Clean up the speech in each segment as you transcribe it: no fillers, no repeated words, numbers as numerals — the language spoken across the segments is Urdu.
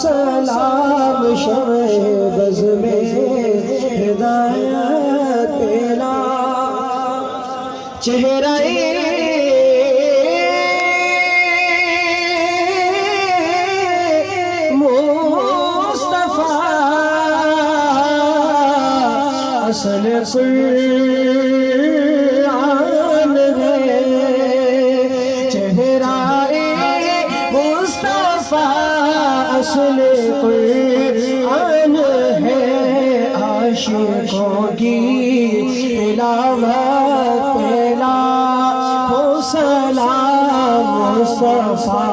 سلام شمع بز میں ہدایت پھیلا چہرہ مصطفیٰ اصل قرآن ہے چہرہ مصطفیٰ اصل قرآن ہے عاشقوں کی تلاوت پھیلا ہو سلام مصطفیٰ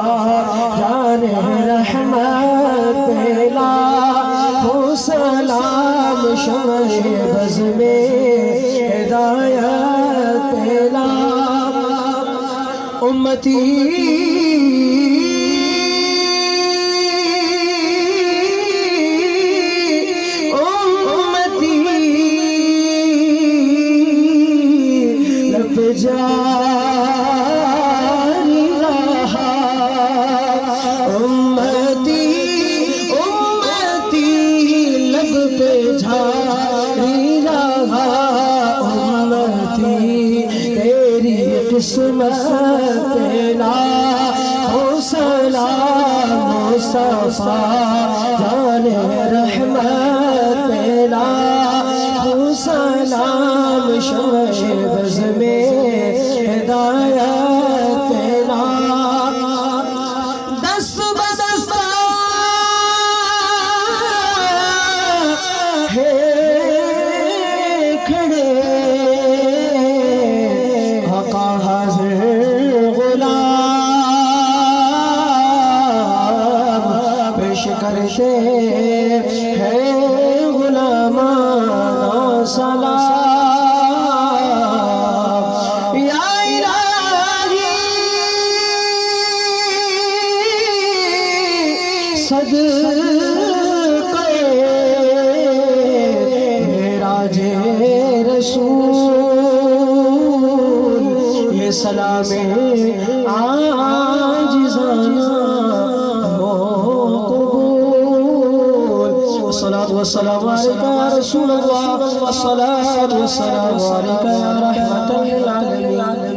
جان رحمت پھیلا ہو سلام شمع بز میں ہدایت پھیلا امتی جاری رہا امتی لب پہ جاری رہا امتی تیری قسمت پھیلا ہو سلام مصطفیٰ جان رحمت پھیلا ہو سلام شمع بز میں ہدایت پھیلا دست بدست ہے کھڑے آقا حاضر غلام پیش کرتے ہیں غلامانہ سلام صدقے معراج رسول یہ سلام عاجزانہ ہو قبول الصلاة والسلام علیکہ یا رسول اللہ الصلاة والسلام علیکہ یا رحمت للعالمین